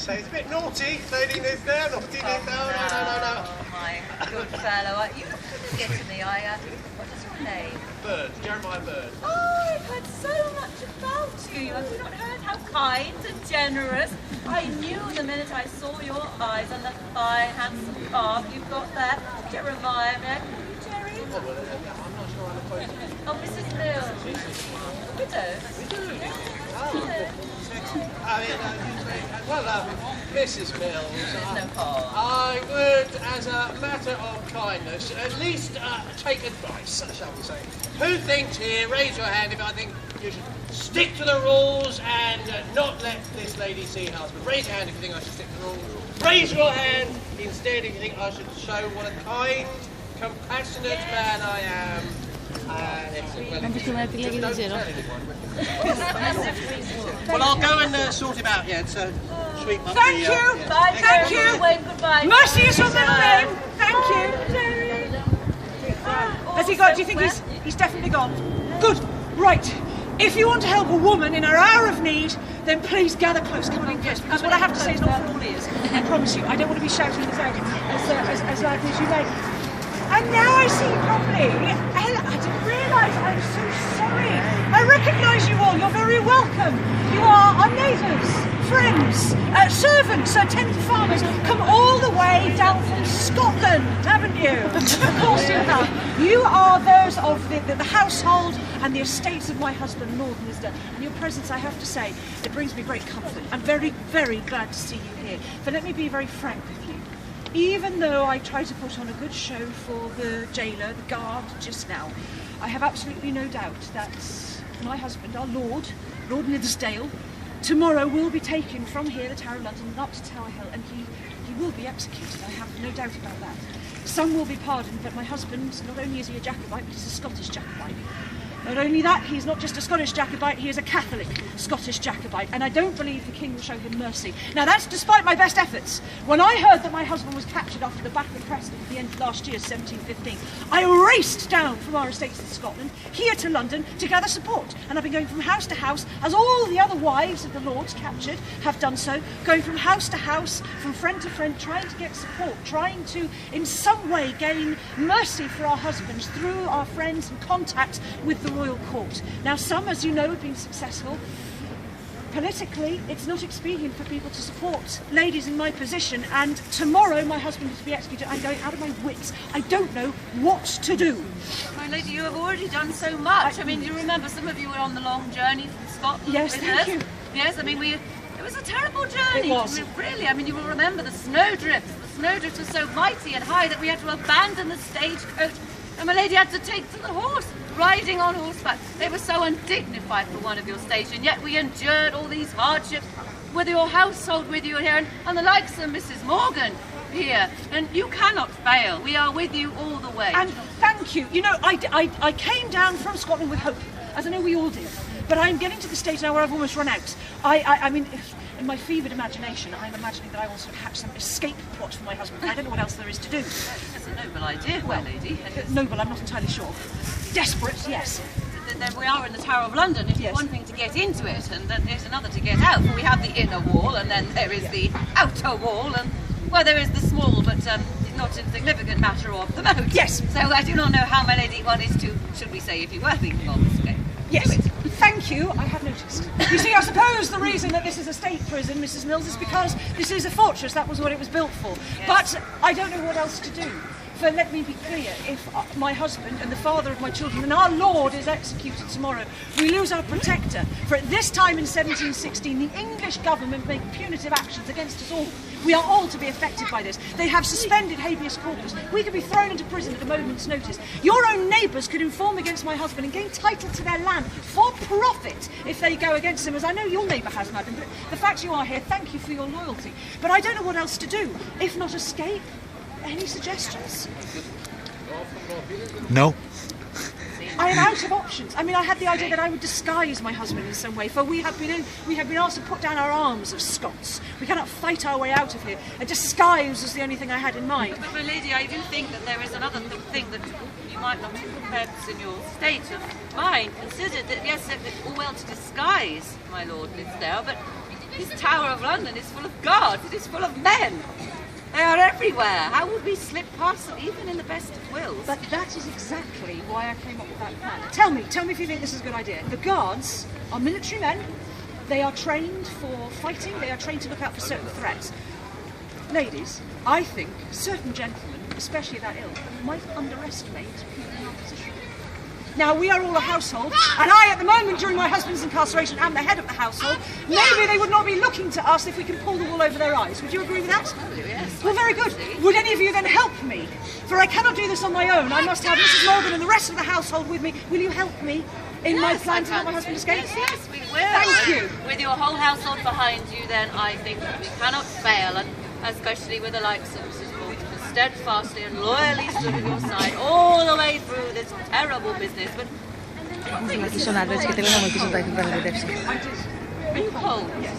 say it's a bit naughty, naughtiness there, naughtiness, no. Oh, my good fellow. You couldn't get to me, what is your name? Bird, Jeremiah Bird. Oh, I've heard so much about you. Have you not heard how kind and generous? I knew the minute I saw your eyes and the fine, handsome calf you've got there. Jeremiah, may I call you Jerry? Oh, well, I'm not sure I'm opposed. Oh, Mrs. Mills. Widow? Mrs. Mills, I would, as a matter of kindness, at least take advice, shall we say. Who thinks here, raise your hand if I think you should stick to the rules and not let this lady see her husband. Raise your hand if you think I should stick to the rules. Raise your hand instead if you think I should show what a kind, compassionate man I am. Well, I'll go and sort him out, yeah, so sweep up. Thank you! Thank you! Goodbye. Mercy is your middle name! Thank you! Has he got, do you think he's definitely gone? Good! Right! If you want to help a woman in her hour of need, then please gather close. Come on in close, because what I have to say is not for all ears. I promise you, I don't want to be shouting this out as loudly as you may. And now I see you properly. Ella, I didn't realise. I'm so sorry. I recognise you all. You're very welcome. You are our neighbours, friends, servants, tenant farmers. Come all the way down from Scotland, haven't you? Of course you have. You are those of the household and the estates of my husband, Lord Lisdon. And your presence, I have to say, it brings me great comfort. I'm very, very glad to see you here. But let me be very frank with you. Even though I try to put on a good show for the jailer, the guard, just now, I have absolutely no doubt that my husband, our Lord Nithsdale, tomorrow will be taken from here, the Tower of London, and up to Tower Hill, and he will be executed. I have no doubt about that. Some will be pardoned, but my husband, not only is he a Jacobite, but he's a Scottish Jacobite. Not only that, he's not just a Scottish Jacobite, he is a Catholic Scottish Jacobite, and I don't believe the King will show him mercy. Now that's despite my best efforts. When I heard that my husband was captured after the Battle of Preston at the end of last year, 1715, I raced down from our estates in Scotland, here to London, to gather support. And I've been going from house to house, as all the other wives of the lords captured have done so, going from house to house, from friend to friend, trying to get support, trying to, in some way, gain mercy for our husbands through our friends and contacts with the royal court. Now some, as you know, have been successful. Politically, it's not expedient for people to support ladies in my position, and tomorrow my husband is to be executed. I'm going out of my wits. I don't know what to do. My lady, you have already done so much. I mean, you remember some of you were on the long journey from Scotland. Yes, with thank us. you. Yes, I mean, it was a terrible journey. It was. Really, I mean, you will remember the snowdrifts. The snowdrifts were so mighty and high that we had to abandon the stagecoach, and my lady had to take to the horse, riding on horseback. They were so undignified for one of your station, yet we endured all these hardships with your household with you here, and the likes of Mrs. Morgan here, and you cannot fail. We are with you all the way. And thank you. You know, I came down from Scotland with hope, as I know we all did, but I'm getting to the stage now where I've almost run out. I mean, in my fevered imagination, I'm imagining that I will sort of hatch some escape plot for my husband. I don't know what else there is to do. That's a noble idea, my lady. Noble, I'm not entirely sure. Desperate, yes. Then we are in the Tower of London. It's Yes. one thing to get into it, and then there's another to get out. For we have the inner wall, and then there is the outer wall, and well, there is the small but not insignificant matter of the moat. Yes. So I do not know how my lady one is to, should we say, if you were thinking of escape. Yes, thank you, I have noticed. You see, I suppose the reason that this is a state prison, Mrs. Mills, is because this is a fortress. That was what it was built for. Yes. But I don't know what else to do. For let me be clear, if my husband and the father of my children and our Lord is executed tomorrow, we lose our protector. For at this time in 1716, the English government make punitive actions against us all. We are all to be affected by this. They have suspended habeas corpus. We could be thrown into prison at a moment's notice. Your own neighbours could inform against my husband and gain title to their land for profit if they go against him, as I know your neighbour has, madam. But the fact you are here, thank you for your loyalty. But I don't know what else to do, if not escape. Any suggestions? No. I am out of options. I mean, I had the idea that I would disguise my husband in some way, for we have been asked to put down our arms as Scots. We cannot fight our way out of here. A disguise was the only thing I had in mind. But my lady, I do think that there is another thing that you might not have perhaps in your state of mind considered, that yes, it's all well to disguise my Lord Nithsdale, but This Tower of London is full of guards. It is full of men. They are everywhere. How would we slip past them, even in the best of wills? But that is exactly why I came up with that plan. Tell me if you think this is a good idea. The guards are military men. They are trained for fighting. They are trained to look out for certain threats. Ladies, I think certain gentlemen, especially that ilk, might underestimate people in our position. Now, we are all a household, and I, at the moment, during my husband's incarceration, am the head of the household. Maybe they would not be looking to us if we can pull the wool over their eyes. Would you agree with that? Yes. Well, very good. Would any of you then help me? For I cannot do this on my own. I must have Mrs. Morgan and the rest of the household with me. Will you help me in my plan to help my husband escape? Yes, we will. Thank you. With your whole household behind you, then I think that we cannot fail, and especially with the likes of Mrs. Morgan, who steadfastly and loyally stood at your side all the way through this terrible business. But Θα αρχίσω να λέω έτσι και θέλω να μου ελπίζω να τα έχει πραγματεύσει. are you cold? Yes.